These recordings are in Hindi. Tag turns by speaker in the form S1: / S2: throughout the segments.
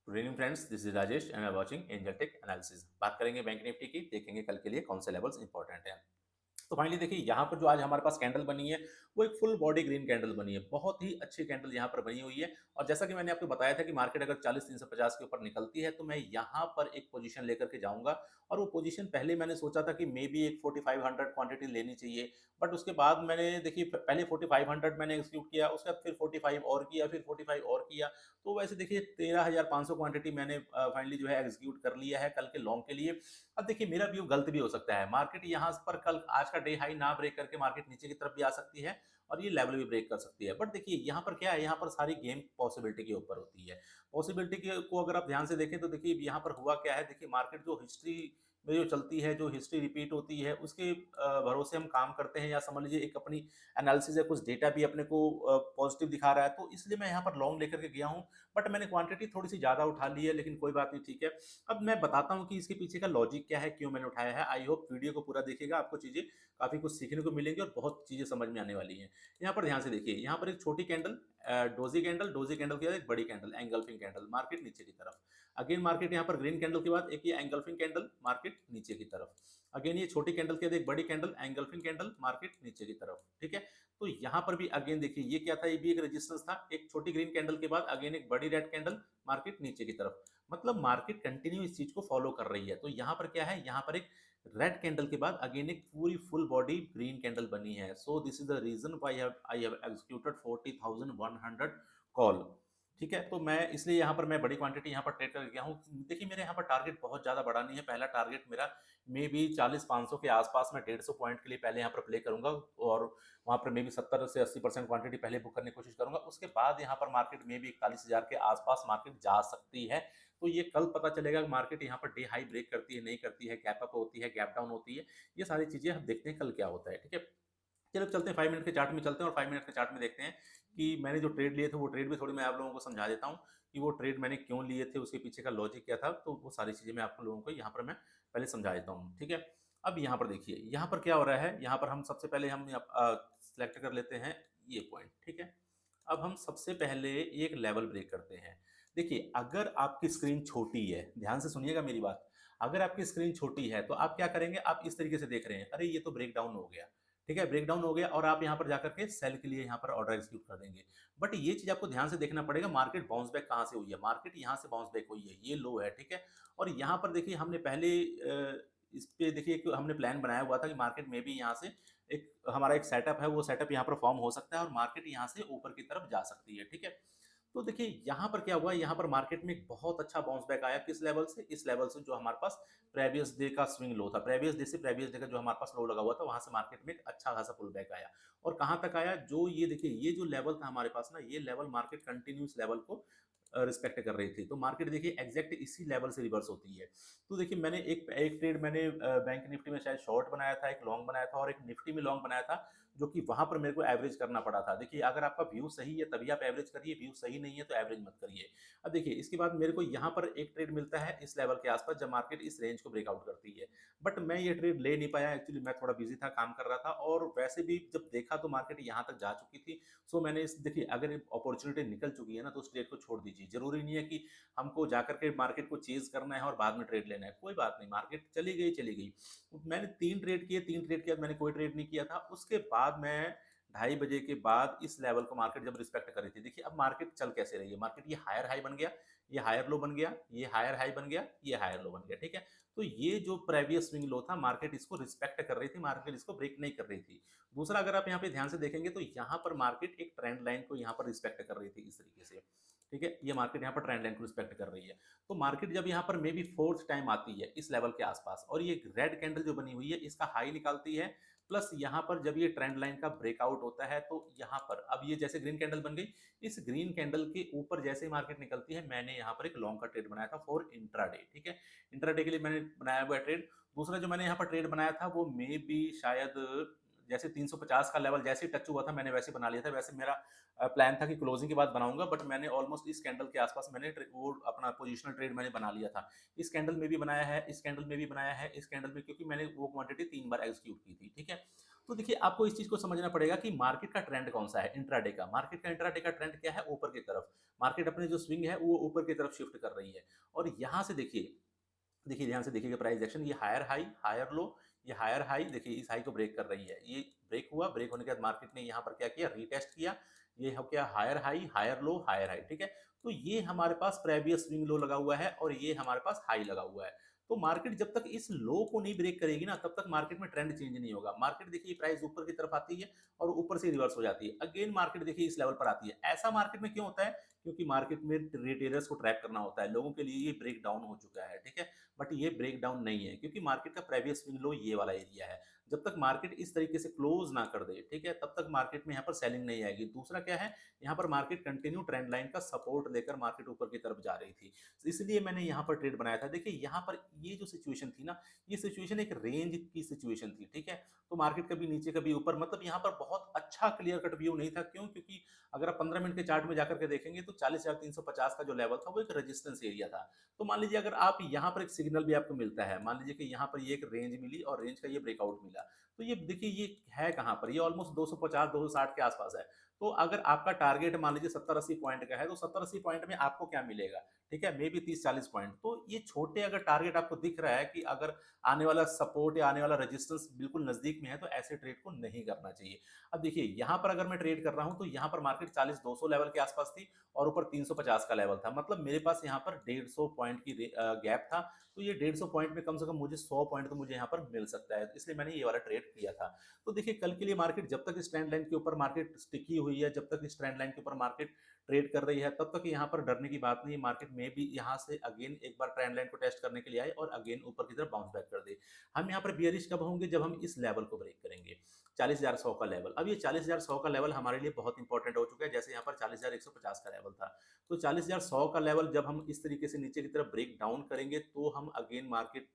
S1: Good evening friends, this is Rajesh and I watching angel tech analysis. बात करेंगे बैंक निफ्टी की, देखेंगे कल के लिए कौन से लेवल्स इंपॉर्टेंट हैं। तो फाइनली देखिए यहाँ पर जो आज हमारे पास कैंडल बनी है वो एक फुल बॉडी ग्रीन कैंडल बनी है। बहुत ही अच्छी कैंडल यहाँ पर बनी हुई है। और जैसा कि मैंने आपको बताया था कि मार्केट अगर 40,350 के ऊपर निकलती है तो मैं यहाँ पर एक पोजीशन लेकर के जाऊंगा। और वो पोजीशन पहले मैंने सोचा था कि मे बी एक 4500 क्वांटिटी लेनी चाहिए। बट उसके बाद मैंने देखिए पहले 4500 मैंने एक्सिक्यूट किया, उसके बाद फिर 45 और किया, फिर 45 और किया। तो वैसे देखिए 13,500 क्वांटिटी मैंने फाइनली जो है एग्जीक्यूट कर लिया है कल के लॉन्ग के लिए। अब देखिए मेरा व्यू गलत भी हो सकता है। मार्केट यहाँ पर कल आज का डे हाई ना ब्रेक करके मार्केट नीचे की तरफ भी आ सकती है और ये लेवल भी ब्रेक कर सकती है। बट देखिए यहाँ पर क्या है, यहाँ पर सारी गेम पॉसिबिलिटी के ऊपर होती है। पॉसिबिलिटी को अगर आप ध्यान से देखें तो देखिए यहाँ पर हुआ क्या है। देखिए मार्केट जो हिस्ट्री में जो चलती है, जो हिस्ट्री रिपीट होती है उसके भरोसे हम काम करते हैं, या समझ लीजिए एक अपनी एनालिसिस या कुछ डेटा भी अपने को पॉजिटिव दिखा रहा है, तो इसलिए मैं यहाँ पर लॉन्ग लेकर के गया हूँ। बट मैंने क्वांटिटी थोड़ी सी ज़्यादा उठा ली है, लेकिन कोई बात नहीं, ठीक है। अब मैं बताता हूँ कि इसके पीछे का लॉजिक क्या है, क्यों मैंने उठाया है। आई होप वीडियो को पूरा देखिएगा, आपको चीज़ें काफ़ी कुछ सीखने को मिलेंगी और बहुत चीज़ें समझ में आने वाली हैं। यहाँ पर ध्यान से देखिए, यहाँ पर एक छोटी कैंडल, डोजी कैंडल के बाद एक बड़ी कैंडल, एंगल्फिंग कैंडल, मार्केट नीचे की तरफ। अगेन मार्केट यहाँ पर ग्रीन कैंडल के बाद एक ये एंगल्फिंग कैंडल, मार्केट नीचे की तरफ। अगेन ये छोटी कैंडल के बाद एक बड़ी कैंडल, एंगल्फिंग कैंडल, मार्केट नीचे की तरफ, ठीक है। तो यहाँ पर भी अगेन देखिए ये क्या था, ये भी एक रेजिस्टेंस था। एक छोटी ग्रीन कैंडल के बाद अगेन एक बड़ी रेड कैंडल, मार्केट नीचे की तरफ। मतलब मार्केट कंटिन्यू इस चीज को फॉलो कर रही है। तो यहाँ पर क्या है, यहाँ पर एक रेड कैंडल के बाद अगेन एक पूरी फुल बॉडी ग्रीन कैंडल बनी है। So this is the reason why I have executed 40,100 call. ठीक है, तो मैं इसलिए यहाँ पर मैं बड़ी क्वांटिटी यहाँ पर ट्रेड कर गया हूँ। देखिए मेरे यहाँ पर टारगेट बहुत ज्यादा बड़ा नहीं है। पहला टारगेट मेरा मे बी 40,500 के आसपास, मैं 150 पॉइंट के लिए पहले यहाँ पर प्ले करूंगा और वहां पर मे बी 70 से 80% क्वांटिटी पहले बुक करने की कोशिश करूंगा। उसके बाद यहाँ पर मार्केट मे बी 41,000 के आसपास मार्केट जा सकती है। तो ये कल पता चलेगा कि मार्केट यहाँ पर डे हाई ब्रेक करती है, नहीं करती है, गैप अप होती है, गैप डाउन होती है। ये सारी चीजें हम देखते हैं कल क्या होता है, ठीक है। चलो चलते हैं 5 मिनट के चार्ट में, चलते हैं और 5 मिनट के चार्ट में देखते हैं कि मैंने जो ट्रेड लिए थे वो ट्रेड भी थोड़ी मैं आप लोगों को समझा देता हूँ कि वो ट्रेड मैंने क्यों लिए थे, उसके पीछे का लॉजिक क्या था। तो वो सारी चीजें मैं आप लोगों को यहाँ पर मैं पहले समझा देता हूँ, ठीक है। अब यहाँ पर देखिए यहाँ पर क्या हो रहा है। यहाँ पर हम सबसे पहले हम सेलेक्ट कर लेते हैं ये पॉइंट, ठीक है। अब हम सबसे पहले एक लेवल ब्रेक करते हैं। देखिए अगर आपकी स्क्रीन छोटी है, ध्यान से सुनिएगा मेरी बात। अगर आपकी स्क्रीन छोटी है तो आप क्या करेंगे, आप इस तरीके से देख रहे हैं, अरे ये तो ब्रेक डाउन हो गया, ठीक है, ब्रेक डाउन हो गया, और आप यहाँ पर जाकर के सेल के लिए यहाँ पर ऑर्डर एग्जीक्यूट कर देंगे। बट ये चीज आपको ध्यान से देखना पड़ेगा, मार्केट बाउंस बैक कहाँ से हुई है। मार्केट यहाँ से बाउंस बैक हुई है, ये लो है, ठीक है। और यहाँ पर देखिए हमने पहले इस पे देखिए एक हमने प्लान बनाया हुआ था कि मार्केट में भी यहाँ से एक हमारा एक सेटअप है, वो सेटअप यहाँ पर फॉर्म हो सकता है और मार्केट यहाँ से ऊपर की तरफ जा सकती है, ठीक है। तो देखिए यहाँ पर क्या हुआ, यहाँ पर मार्केट में एक बहुत अच्छा बाउंस बैक आया। किस लेवल से, इस लेवल से जो हमारे पास प्रेवियस डे का स्विंग लो था, प्रेवियस डे से प्रेवियस डे का जो हमारे पास लो लगा हुआ था, वहां से मार्केट में एक अच्छा खासा पुल बैक आया। और कहाँ तक आया, जो ये देखिए ये जो लेवल था हमारे पास ना, ये लेवल मार्केट कंटिन्यूस लेवल को रिस्पेक्ट कर रही थी। तो मार्केट देखिए एग्जैक्ट इसी लेवल से रिवर्स होती है। तो देखिए मैंने एक एक ट्रेड मैंने बैंक निफ्टी में शायद शॉर्ट बनाया था, एक लॉन्ग बनाया था और एक निफ्टी में लॉन्ग बनाया था, जो कि वहां पर मेरे को एवरेज करना पड़ा था। देखिए अगर आपका व्यू सही है तभी आप एवरेज करिए, व्यू सही नहीं है तो एवरेज मत करिए। अब देखिए इसके बाद मेरे को यहाँ पर एक ट्रेड मिलता है इस लेवल के आसपास, जब मार्केट इस रेंज को ब्रेकआउट करती है। बट मैं ये ट्रेड ले नहीं पाया, एक्चुअली मैं थोड़ा बिजी था, काम कर रहा था, और वैसे भी जब देखा तो मार्केट यहाँ तक जा चुकी थी। सो मैंने इस देखिए अगर अपॉर्चुनिटी निकल चुकी है ना तो उस ट्रेड को छोड़ दीजिए। जरूरी नहीं है कि हमको जाकर के मार्केट को चेज करना है और बाद में ट्रेड लेना है, कोई बात नहीं, मार्केट चली गई चली गई। मैंने 3 ट्रेड किए, 3 ट्रेड के बाद मैंने कोई ट्रेड नहीं किया था। उसके बाद मैं 2:30 बजे के बाद इस लेवल को मार्केट जब रिस्पेक्ट कर रही थी, देखिए अब मार्केट चल कैसे रही है। मार्केट ये हायर हाई बन गया, ये हायर लो बन गया, ये हायर हाई बन गया, ये हायर लो बन गया, ठीक है। तो ये जो प्रीवियस स्विंग लो था, मार्केट इसको रिस्पेक्ट कर रही थी, मार्केट इसको ब्रेक नहीं कर रही थी। दूसरा अगर आप यहाँ पे ध्यान से देखेंगे तो यहाँ पर मार्केट एक ट्रेंड लाइन को यहाँ पर रिस्पेक्ट कर रही थी इस तरीके से, ठीक है। ये मार्केट यहाँ पर ट्रेंड लाइन को रिस्पेक्ट कर रही है। तो मार्केट जब यहाँ पर मे बी फोर्थ टाइम आती है इस लेवल के आसपास, और ये रेड कैंडल जो बनी हुई है इसका हाई निकालती है, प्लस यहाँ पर जब ये ट्रेंड लाइन का ब्रेकआउट होता है तो यहाँ पर अब ये जैसे ग्रीन कैंडल बन गई, इस ग्रीन कैंडल के ऊपर जैसे ही मार्केट निकलती है, मैंने यहाँ पर एक लॉन्ग का ट्रेड बनाया था फॉर इंट्राडे, ठीक है। इंट्राडे के लिए मैंने बनाया हुआ ट्रेड। दूसरा जो मैंने यहाँ पर ट्रेड बनाया था वो मे बी शायद जैसे 350 का लेवल जैसे ही टच हुआ था मैंने वैसे बना लिया था। वैसे मेरा प्लान था कि क्लोजिंग के बाद बनाऊंगा, बट मैंने ऑलमोस्ट इस कैंडल के आसपास मैंने वो अपना पोजिशनल ट्रेड मैंने बना लिया था। इस कैंडल में भी बनाया है, इस कैंडल में भी बनाया है, इस कैंडल में, क्योंकि मैंने वो क्वांटिटी 3 बार एग्जीक्यूट की थी, ठीक है। तो देखिए आपको इस चीज़ को समझना पड़ेगा कि मार्केट का ट्रेंड कौन-सा है इंट्राडे का। मार्केट का इंट्राडे का ट्रेंड क्या है? ऊपर की तरफ। मार्केट अपनी जो स्विंग है वो ऊपर की तरफ शिफ्ट कर रही है और यहाँ से देखिए देखिए, ध्यान से देखिएगा प्राइस एक्शन ये हायर हाई, हायर लो, ये हायर हाई देखिए इस हाई को ब्रेक कर रही है। ये ब्रेक हुआ, ब्रेक होने के बाद मार्केट ने यहाँ पर क्या किया रीटेस्ट किया। ये हो गया higher high, higher low, higher high, ठीक है? तो ये हमारे पास प्रीवियस स्विंग लो लगा हुआ है और ये हमारे पास हाई लगा हुआ है। तो मार्केट जब तक इस लो को नहीं ब्रेक करेगी ना तब तक मार्केट में ट्रेंड चेंज नहीं होगा। मार्केट देखिए प्राइस ऊपर की तरफ आती है और ऊपर से रिवर्स हो जाती है। अगेन मार्केट देखिए इस लेवल पर आती है। ऐसा मार्केट में क्यों होता है? क्योंकि मार्केट में रिटेलर्स को ट्रैप करना होता है। लोगों के लिए ये ब्रेक डाउन हो चुका है, ठीक है? बट ये ब्रेक डाउन नहीं है क्योंकि मार्केट का प्रीवियस स्विंग लो ये वाला एरिया है। जब तक मार्केट इस तरीके से क्लोज ना कर दे, ठीक है, तब तक मार्केट में यहाँ पर सेलिंग नहीं आएगी। दूसरा क्या है, यहाँ पर मार्केट कंटिन्यू ट्रेंड लाइन का सपोर्ट लेकर मार्केट ऊपर की तरफ जा रही थी। इसलिए मैंने यहाँ पर ट्रेड बनाया था। देखिए यहाँ पर ये जो सिचुएशन थी ना, ये सिचुएशन एक रेंज की सिचुएशन थी, ठीक है? तो मार्केट कभी नीचे कभी ऊपर, मतलब यहाँ पर बहुत अच्छा क्लियर कट व्यू नहीं था। क्यों? क्योंकि अगर आप 15 मिनट के चार्ट में जाकर के देखेंगे तो 40,350 का जो लेवल था वो एक रेजिस्टेंस एरिया था। तो मान लीजिए अगर आप यहाँ पर एक सिग्नल भी आपको मिलता है, मान लीजिए कि यहाँ पर ये एक रेंज मिली और रेंज का ये ब्रेकआउट मिला, तो ये देखिए ये है कहाँ पर, ये ऑलमोस्ट 250 260 के आसपास है। तो अगर आपका टारगेट मान लीजिए 70-80 पॉइंट का है तो 70-80 पॉइंट में आपको क्या मिलेगा, ठीक है, मे बी 30-40 पॉइंट। तो ये छोटे अगर टारगेट आपको दिख रहा है कि अगर आने वाला सपोर्ट या आने वाला रेजिस्टेंस बिल्कुल नजदीक में है तो ऐसे ट्रेड को नहीं करना चाहिए। अब देखिए यहाँ पर अगर मैं ट्रेड कर रहा हूँ तो यहाँ पर मार्केट 40-200 लेवल के आसपास थी और ऊपर 350 का लेवल था, मतलब मेरे पास यहाँ पर 150 पॉइंट की गैप था। तो ये 150 पॉइंट में कम से कम मुझे 100 पॉइंट तो मुझे यहाँ पर मिल सकता है, इसलिए मैंने ये वाला ट्रेड किया था। तो देखिए कल के लिए मार्केट जब तक इस ट्रेंड लाइन के ऊपर मार्केट टिकी हुई है, जब तक इस ट्रेंड लाइन के ऊपर मार्केट ट्रेड कर रही है, तब तक यहाँ पर डरने की बात नहीं है। मार्केट में भी यहाँ से अगेन एक बार ट्रेंड लाइन को टेस्ट करने के लिए आए और अगेन ऊपर की तरफ बाउंस बैक कर दे। हम यहाँ पर बियरिश कब होंगे? जब हम इस लेवल को ब्रेक करेंगे, 40,100 का लेवल। अब ये 40,100 का लेवल हमारे लिए बहुत इंपॉर्टेंट हो चुका है, जैसे यहाँ पर 40,150 का लेवल था। तो 40,100 का लेवल जब हम इस तरीके से नीचे की तरफ ब्रेक डाउन करेंगे तो हम अगेन मार्केट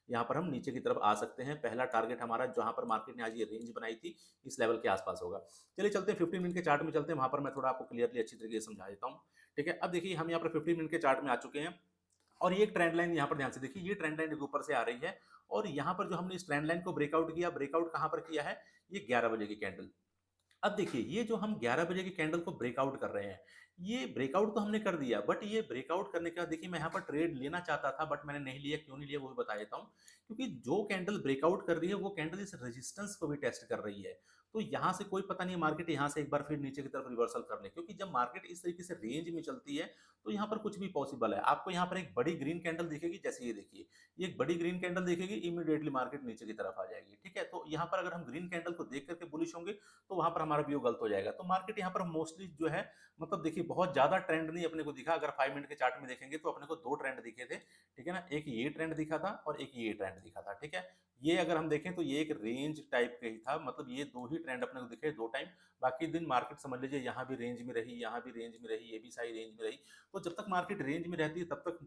S1: यहाँ पर हम नीचे की तरफ आ सकते हैं। पहला टारगेट हमारा जहाँ पर मार्केट ने आज ये रेंज बनाई थी, इस लेवल के आसपास होगा। चलिए चलते हैं 15 मिनट के चार्ट में चलते हैं, वहाँ पर मैं थोड़ा आपको क्लियरली अच्छी तरीके से समझा देता हूँ। ठीक है, अब देखिए हम यहाँ पर 15 मिनट के चार्ट में आ चुके हैं और ये एक ट्रेंड लाइन यहाँ पर ध्यान से देखिए, ये ट्रेंड लाइन ऊपर से आ रही है और यहाँ पर जो हमने इस ट्रेंड लाइन को ब्रेकआउट किया, ब्रेकआउट कहाँ पर किया है? ये 11 बजे की कैंडल। अब देखिए ये जो हम 11 बजे की कैंडल को ब्रेकआउट कर रहे हैं, ये ब्रेकआउट तो हमने कर दिया, बट ये ब्रेकआउट करने के बाद देखिए मैं यहाँ पर ट्रेड लेना चाहता था बट मैंने नहीं लिया। क्यों नहीं लिया वो भी बता देता हूँ। क्योंकि जो कैंडल ब्रेकआउट कर रही है वो कैंडल इस रेजिस्टेंस को भी टेस्ट कर रही है। तो यहाँ से कोई पता नहीं मार्केट यहाँ से एक बार फिर नीचे की तरफ रिवर्सल कर ले, क्योंकि जब मार्केट इस तरीके से रेंज में चलती है तो यहाँ पर कुछ भी पॉसिबल है। आपको यहाँ पर एक बड़ी ग्रीन कैंडल दिखेगी, जैसे ये देखिए, ये एक बड़ी ग्रीन कैंडल दिखेगी, इमीडिएटली मार्केट नीचे की तरफ आ जाएगी। ठीक है, तो यहाँ पर अगर हम ग्रीन कैंडल को देख करके बुलिश होंगे तो वहां पर हमारा व्यू गलत हो जाएगा। तो मार्केट यहाँ पर मोस्टली जो है, मतलब देखिए बहुत ज्यादा ट्रेंड नहीं अपने को दिखा। अगर 5 मिनट के चार्ट में देखेंगे तो अपने को दो ट्रेंड दिखे थे, ठीक है ना, एक ये ट्रेंड दिखा था और एक ये ट्रेंड दिखा था। ठीक है, ये अगर हम देखें तो ये एक रेंज टाइप का ही था, मतलब ये दो ही ट्रेंड अपने को दिखे दो टाइम। बाकी दिन मार्केट समझ लीजिए यहाँ भी रेंज में रही, यहाँ भी रेंज में रही, ये भी सारी रेंज में रही। तो जब तक मार्केट रेंज में रहती है तब तक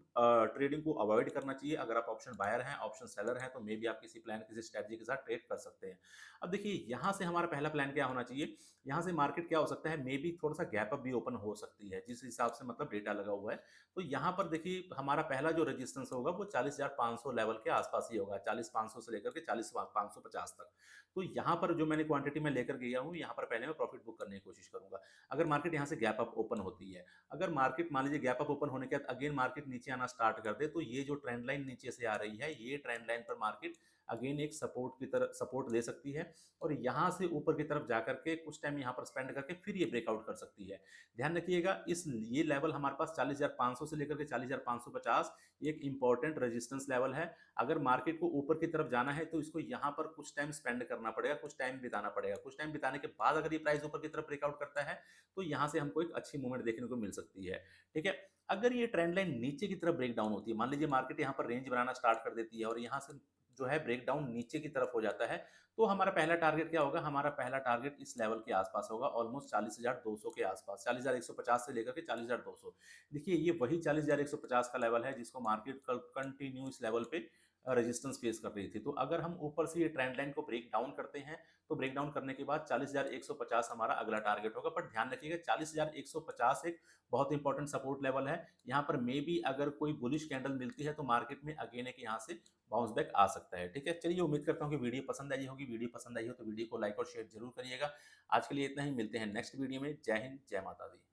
S1: ट्रेडिंग को अवॉइड करना चाहिए। अगर आप ऑप्शन बायर हैं, ऑप्शन सेलर हैं, तो मे बी आप किसी प्लान किसी स्ट्रेटजी के साथ ट्रेड कर सकते हैं। अब देखिए यहाँ से हमारा पहला प्लान क्या होना चाहिए, यहाँ से मार्केट क्या हो सकता है, मे बी थोड़ा सा गैप अप भी ओपन हो सकती है जिस हिसाब से मतलब डेटा लगा हुआ है। तो यहाँ पर देखिए हमारा पहला जो रेजिस्टेंस होगा वो 40,500 लेवल के आसपास ही होगा, 40,500 से लेकर के 40,550 तक। तो यहाँ पर जो मैंने क्वांटिटी में लेकर गया हूँ, यहाँ पर पहले मैं प्रॉफिट बुक करने की कोशिश करूंगा। अगर मार्केट यहाँ से गैप अप ओपन होती है, अगर मार्केट मान लीजिए गैप अप ओपन होने के बाद अगेन मार्केट नीचे आना स्टार्ट कर दे, तो ये जो ट्रेंड लाइन नीचे से आ रही है, ये ट्रेंड लाइन पर मार्केट अगेन एक सपोर्ट की तरह सपोर्ट ले सकती है और यहाँ से ऊपर की तरफ जाकर के कुछ टाइम यहाँ पर स्पेंड करके फिर ये ब्रेकआउट कर सकती है। ध्यान रखिएगा इस ये लेवल हमारे पास 40,500 से लेकर के 40,550 एक इंपॉर्टेंट रेजिस्टेंस लेवल है। अगर मार्केट को ऊपर की तरफ जाना है तो इसको यहाँ पर कुछ टाइम स्पेंड करना पड़ेगा, कुछ टाइम बिताना पड़ेगा। कुछ टाइम बिताने के बाद अगर ये प्राइस ऊपर की तरफ ब्रेकआउट करता है तो यहाँ से हमको एक अच्छी मूवमेंट देखने को मिल सकती है। ठीक है, अगर ये ट्रेंड लाइन नीचे की तरफ ब्रेक डाउन होती है, मान लीजिए मार्केट यहाँ पर रेंज बनाना स्टार्ट कर देती है और यहाँ से जो है ब्रेक डाउन नीचे की तरफ हो जाता है, तो हमारा पहला टारगेट क्या होगा, हमारा पहला टारगेट इस लेवल के आसपास होगा, ऑलमोस्ट 40,200 के आसपास, 40,150 से लेकर के 40,200। देखिए ये वही 40,150 का लेवल है जिसको मार्केट कल कंटिन्यू इस लेवल पे रेजिस्टेंस फेस कर रही थी। तो अगर हम ऊपर से ये ट्रेंड लाइन को ब्रेक डाउन करते हैं, तो ब्रेक डाउन करने के बाद 40,150 हमारा अगला टारगेट होगा। बट ध्यान रखिएगा 40,150 एक बहुत इंपॉर्टेंट सपोर्ट लेवल है। यहाँ पर मे बी अगर कोई बुलिश कैंडल मिलती है तो मार्केट में अगेन एक यहाँ से बाउंस बैक आ सकता है। ठीक है, चलिए उम्मीद करता हूँ कि वीडियो पसंद आई होगी। वीडियो पसंद आई हो तो वीडियो को लाइक और शेयर जरूर करिएगा। आज के लिए इतना ही, मिलते हैं नेक्स्ट वीडियो में। जय हिंद, जय माता दी।